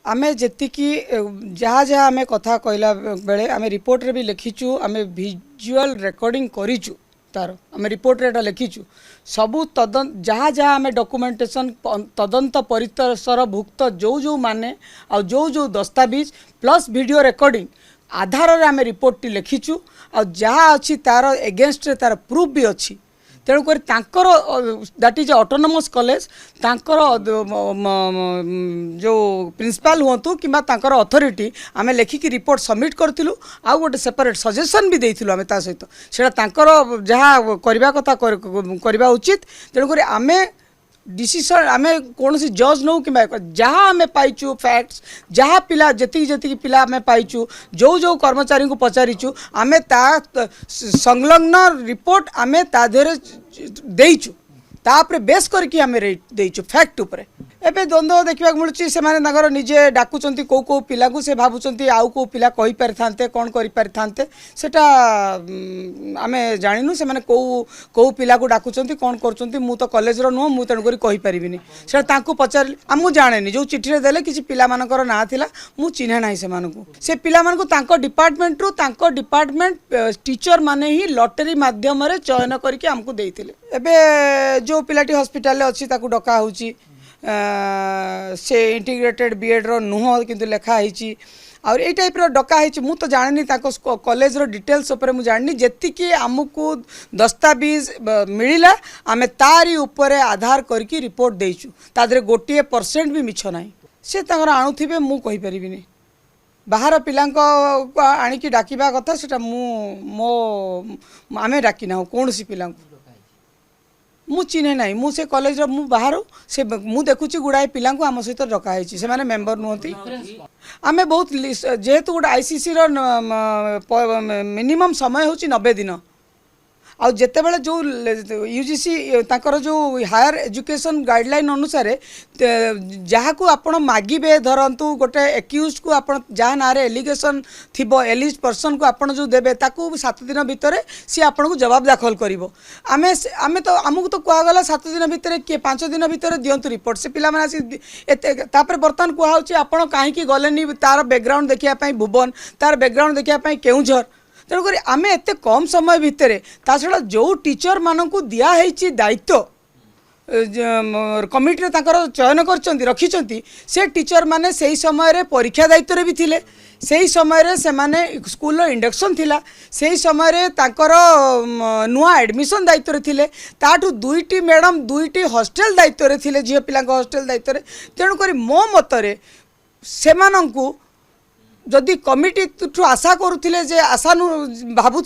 आमे जेतिकी जहाँ जहाँ आमे कथा कहला बेले आमे रिपोर्ट रे भी लिखीचु आमे विजुअल रिकॉर्डिंग करिचु तार आमे रिपोर्ट रे लिखीचु सबू तदन जहाँ जहाँ आमे डॉक्यूमेंटेशन तदंत परिसर भुक्त जो जो माने आ जो जो दस्तावेज प्लस वीडियो रिकॉर्डिंग आधार रे आमे रिपोर्ट टी लिखीचु आ जहाँ अच्छी तार एगेंस्ट रे तार प्रूफ भी अच्छी तेणुक दैट इज ऑटोनोमस कॉलेज तांकर जो प्रिंसिपल हुंतु किंबा तांकर अथॉरिटी आमे लेखिकी रिपोर्ट सबमिट करथिलु आ गोटे सेपरेट सजेशन भी देइथिलु आमे ता सहित सेटा तांकर जहाँ करबा कथा करबा उचित तेणुक आमे डिसीजन आमे कौन सी जज नौ कि जहाँ आमे पाइचु फैक्ट्स जहाँ पिला जति पिला आमे पाइचु जो जो कर्मचारी को पचारिचु आमे ता संलग्न रिपोर्ट आमे ता देरे देइचु तापरे बेस करके आमे देइचु फैक्ट उपरे एबे द्वंद्व देखा मिलूँ से निजे डाकुचंती कौ कौ पिला को से भावुंट आउ कौ पिला कहि पारि थांते कौन करि पारि थांते सेटा आमे जानिनु से माने कौ कौ पिला को डाकुचंती कौन करचंती मु तो कॉलेज रो नुह मु तेणु करि कहि परिबिनी सेटा तांको पचार मु जानेनी जो चिठी रे देले किछि पिला मानकर ना थिला मु चिन्हे नाही से मानकु से पिला मानकु तांको डिपार्टमेंट रो तांको डिपार्टमेंट टीचर माने ही लॉटरी माध्यम रे चयन करके हमकु देइथिले एबे जो पिलाटी हॉस्पिटल अच्छी ताकू डका होची से इंटीग्रेटेड बीएड रो नुह किंतु लेखा होती और ये टाइप रो डका होती मु तो जानी कॉलेज रो डिटेल्स ऊपर मु जानी जेतिकी आमको दस्तावेज मिला आमे तारी ऊपर आधार करके रिपोर्ट देइचु तादरे 1% भी मिछ नाही से तांगर आणुथिबे मु कहि परिबिनी बाहर पिलांको आनिकी डाकिबा कथा सेटा मो आमे डाकी ना कौन सी पिला मु चिन्हे ना मु से कॉलेज मु बाहर से मु देखुची गुड़ाए पिला आम सहित डकाई से माने मेंबर नुहति आमे बहुत जेहेतु गोटे आईसीसी रो मिनिमम समय होची 90 दिन आ जिते बड़े जो यूजीसी ताकर जो हायर एजुकेशन गाइडलाइन अनुसार जहाँ को आपण मागिबे धरतु गोटे एक्यूज को आपण जहाँ ना एलिगेशन थिबो एलिज पर्सन को आपण जो देबे ताकू 7 दिन भितर सी आपण को जवाब दाखल करिवो आमे आमे तो आमको तो कहगला 7 दिन भितर किए 5 दिन भितर दियंतु रिपोर्ट से पिला माने तापर बर्तमान कहउची आपण काहे की गलेनी तार बैकग्राउंड देखिया पई भुवन तार बैकग्राउंड देखिया पई केउझर तेणुक आम एत कम समय भितर ता छड़ा जो टीचर मानू दिखाई दायित्व कमिटी चयन कर रखी से टीचर माने से समय परीक्षा दायित्व भी थिले से समय से माने स्कूल इंडक्शन थिला से समय तांकर नुआ एडमिशन दायित्व थिले ताठू 2टी मैडम 2टी हॉस्टेल दायित्व थिले झियो पिला हॉस्टेल दायित्व तेणुक मो मतरे सेमानंकु जदि कमिटी ठू आशा करुले जे आशा भावुं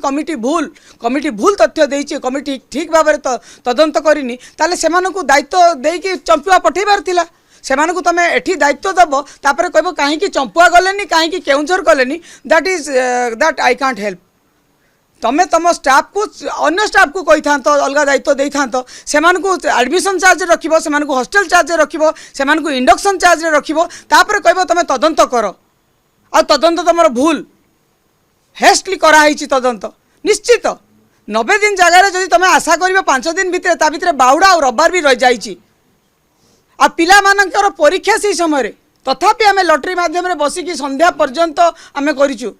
कमिटी भूल तथ्य देइछि कमिटी ठीक भाव में तदंत करनी ताले सेमानकु दायित्व देकी चंपुआ पठेबार थिला सेमानकु तमे एठी दायित्व दबो तापर कहबो काहे कि चंपुआ गलेनी काहे कि Keonjhar गलेनी that I can't help तमे तम स्टाफ को अन्य स्टाफ को कही था अलग दायित्व दे था सेमानकु एडमिशन चार्ज रखिबो सेमानकु हॉस्टेल चार्ज रखिबो सेमानकु इंडक्शन चार्ज रखिबो तापर कहबो तमे तदंत करो आ तदंत तुम भूल हेस्टली कराई तदंत निश्चित 90 दिन जगार जदि तुम आशा कर 5 दिन भितर ता भितर बाउडा और रविवार भी रही जाइए आ पिला मानकर परीक्षा से समय तथापि आम लॉटरी माध्यम रे बसिकी संध्या पर्यंत आम करिचु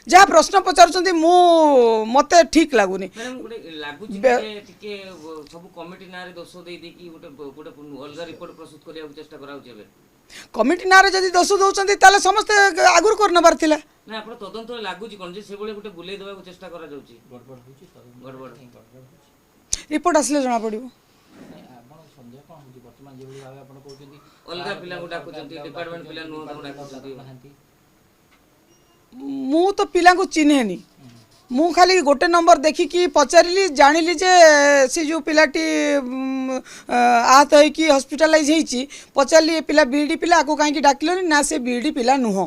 जहाँ प्रश्न पचार मते ठीक लगुनि कमिटी ना जदि दोष दौरान ताले समस्त आगुर कर नबार थिला ना आपण तदंत लागुची कोन जे से बळे गोटे बुले देबा को चेष्टा करा जाउची गड़बड़ रिपोर्ट आसले जणा पड़िबो आपण संध्या कोन होची वर्तमान जे बळे भाबे आपण कहउचंती अलगा पिला को डाकुचंती डिपार्टमेंट पिला नो डाकुचंती मु तो पिला को चिन्हेनी मु खाली गोटे नंबर देखिकी पचारिली जानिली जे से जो पिलाटी आहत है कि हॉस्पिटलाइज होती पचारि पिला बीडी पिला को कहीं डाकिलोनी ना से बीडी पिला नुह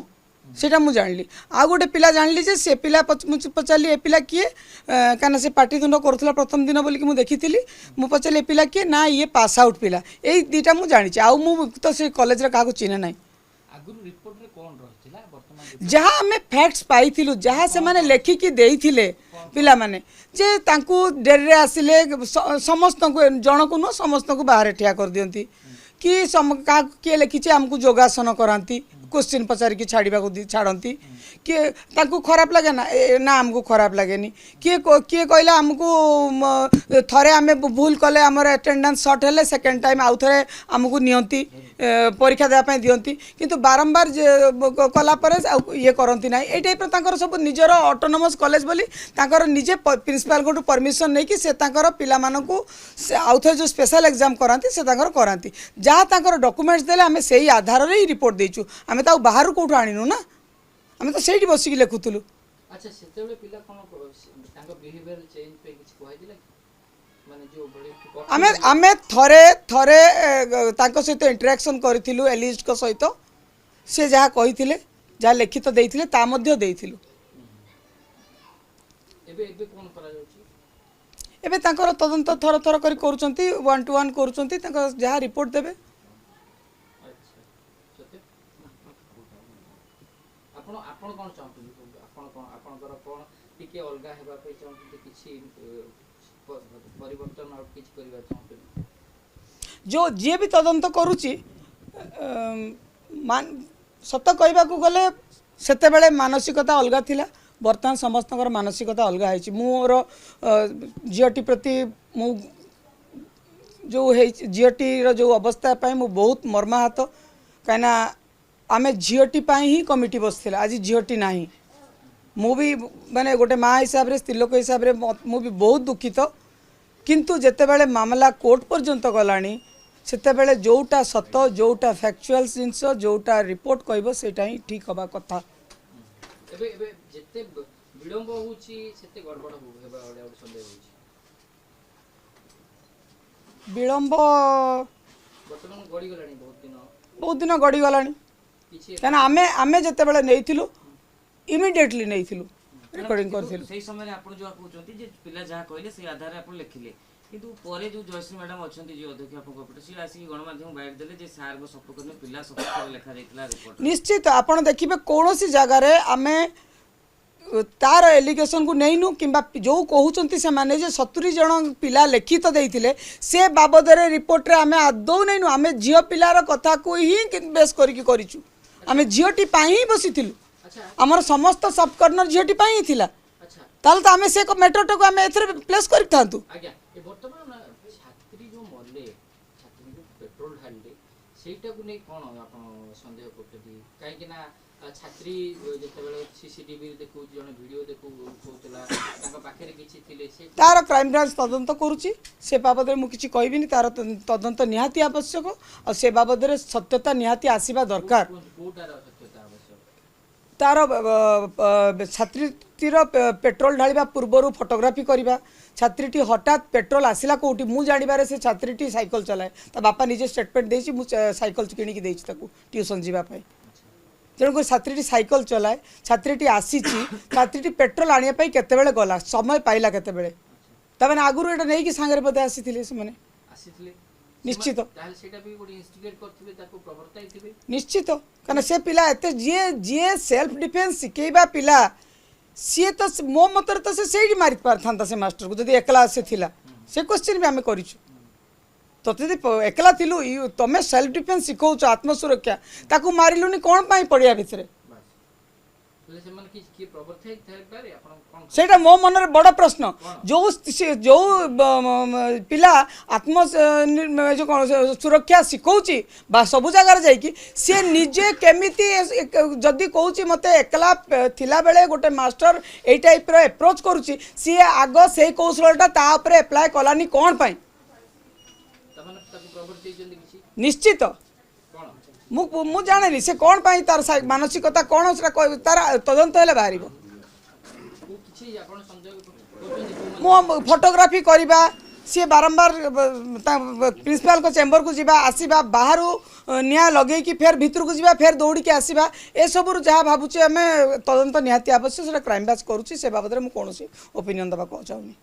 सेटा मु जानली आ गोटे पिला जानली जे से पिला पचारि ए पिला किए कहीं से पाटीतुंड करुला प्रथम दिन बोलिकी मु देखी मु पचारि ए पिला किए ना ये पास आउट पिला यही दुईटा मु जानी आउ मु तो से कॉलेज रे काको चिन्हे ना रिपोर्ट रे कोन रहितला जहाँ आम फैक्ट्स पाइलु जहाँ से माने लेखिकी देइथिले पिला माने जे तांकु डेरी आसिले समस्त जन को नुह समस्त को बाहर ठिया कर दियंती कि किए लिखी आमको योगासन कराती क्वेश्चन पचारिकी छाड़ती किए तांको खराब लगे ना आमको खराब लगे किए किए कहला आमको थरे आम भूल कले आमर अटेंडेंस सर्ट हेले सेकेंड टाइम आउ थे आमको नियंती परीक्षा देवाई दियंती किंतु बारंबार कलापर ये करती ना ये टाइप सब निजर ऑटोनोमस कॉलेज बोली निजे प्रिंसिपल को परमिशन नहीं कि से पिला मानकू आउ थे जो स्पेशल एग्जाम कराती से कराती जहाँ डॉक्यूमेंट्स देले आम से आधार ही रिपोर्ट देचु आम तो बाहर कौटू आणनु ना आम तो से बसिक लिखुलु। अच्छा सेतेबेले पिला कोन तांको बिहेवियर चेंज पे किछ कहै दिला माने जो बड़ी आमे आमे थरे थरे तांको सहित इंटरेक्शन करिथिलु एलिस्ट को सहित से जहाँ कहिथिले जहाँ लिखित देइथिले ता मध्ये देइथिलु। एबे एबे कोन करा जाउची एबे तांकर तदंत थर थर करी करूचंती 1 to 1 करूचंती तांको जहाँ रिपोर्ट देबे। आपण आपण कोन चाहते आपण कोन आपनकर कोन टिके अलगा हेबा पे चाहते किछि परिवर्तन और किछि करबा चाहते जो जे भी तदंत करूची सत कहबा को गले सेते बेले मानसिकता अलगा थिला वर्तमान समस्त मानसिकता अलगा है मोर झीटी प्रति मु जो है झीटी जो अवस्था पाई मु बहुत मर्माहत कहीं आमे झीटी ही कमिटी बसला आज झीटी ना मु भी माने गोटे माँ हिसाब से स्त्रीलोक हिसाब से मु भी बहुत दुखित किंतु जेते बेले मामला कोर्ट पर्यंत गलानी सेते बेले जोटा सत जोटा फैक्चुअल जिनस जोटा रिपोर्ट कहबो सेटा ही ठीक हवा कथा। एबे एबे जेते विलंब होउची सेते गड़बड़ हेबा ओडा संदेह होउची विलंब वर्तमान गड़ी गलानी बहुत दिन गड़ी गलानी कहना आमे आमे जेते बेले नेइथिलु इमिडिएटली नेइथिलु रिकॉर्डिंग करथिलु सही समय आपण जो कहउचंती जे पिला जहा कहले से आधार रे आपण लिखिले किंतु परे जो जयश्री मैडम अछंती जे अध्यक्ष आपण कपटे सी आसी गणमाध्यम बाइट देले जे सार को सपोर्ट में पिला सपोर्ट लिखा जाइतला रिपोर्ट निश्चित आपण देखिबे कोनोसी जगह रे आमे तार एलिगेशन को नहीं नु किंबा जो कहउचंती से माने जे 70 जन पिला लिखित देइथिले से बाबद रे रिपोर्ट रे आमे आदौ नहीं नु आमे जियो पिलार कथा को ही बेस करिकि करिचु आमे जियोटी पाई ही बसिथिलु हमर समस्त सब कॉर्नर झीटी पाई थिला ताल त हमें से मैटर को हमें एथरे प्लेस करि थांतु आज्ञा ए वर्तमान छात्री जो मरले छात्री जो पेट्रोल ढालले सेटा को नै कोन आपण संदेह करथि काहे कि ना छात्री जते बेले सीसीटीवी देखु जने वीडियो देखु होतला ताका पाखरे किछि थिले से तार क्राइम ब्रांच तदंत करूची से बाबद रे मु किछि कहबिनी तार तदंत निहाती आवश्यक और से बाबद रे सत्यता निहाती आसीबा दरकार कोटार सत्यता आवश्यक तार छात्रीटीर पेट्रोल ढालिबा पूर्व फोटोग्राफी करवा छात्रीटी हठात पेट्रोल आसला कौटी मु जानिबारे से छात्रीटी साइकिल चलाए ता बापा निजे स्टेटमेंट देछि मु साइकिल किनिकी देछि ताकू ट्यूशन जीवा पाई तेणुक छात्रीटी साइकिल चलाए छात्रीटी आसीची छात्रीटी पेट्रोल आनिया पाई केते बेले गला समय पाइला केते बेले तबने आगुरु एटा नै कि सांगरे पते आसीथिले से माने आसीथिले निश्चित ताल सेटा भी बडी इंस्टिगेट करथिबे ताको प्रवर्ताई थिबे निश्चित कारण से पिला एते जे सेल्फ डिफेंस सिकेबा पिला सी तो मो मतर तो से मारि पार था से मास्टर को जदि एकला से थिला से क्वेश्चन भी आम करिछु तो यदि एकला थिलु तमे सेल्फ डिफेंस सिखौछ आत्मसुरक्षा ताकू मारिलुनी कोन पाई पड़िया भितरे सेटा मो मन बड़ प्रश्न जो जो पिला आत्म जो कौन सुरक्षा शिखौची बा सब जगार जाइकी सी निजे केमिति जदि कहूँ मत एकला थिला बेले गोटे मास्टर ए टाइप रो एप्रोच करुची सी आग से कौशलटा ता ऊपर एप्लाय कलानी कौन पाई निश्चित मु जाने से कौन पाई तार मानसिकता कौन तार तदंत हेले बाहर मु फोटोग्राफी करवा सी बारंबार प्रिंसिपल को चेम्बर को जीवा आसवा बाहर निया लगे कि फेर भितर को जीवा फेर दौड़ी के आसवा ए सब जहाँ भावुचे आम तदंत निहाती आवश्यक क्राइम ब्रांच करुच्ची से बाबद में कौन ओपिनियन देवा चाहूनी।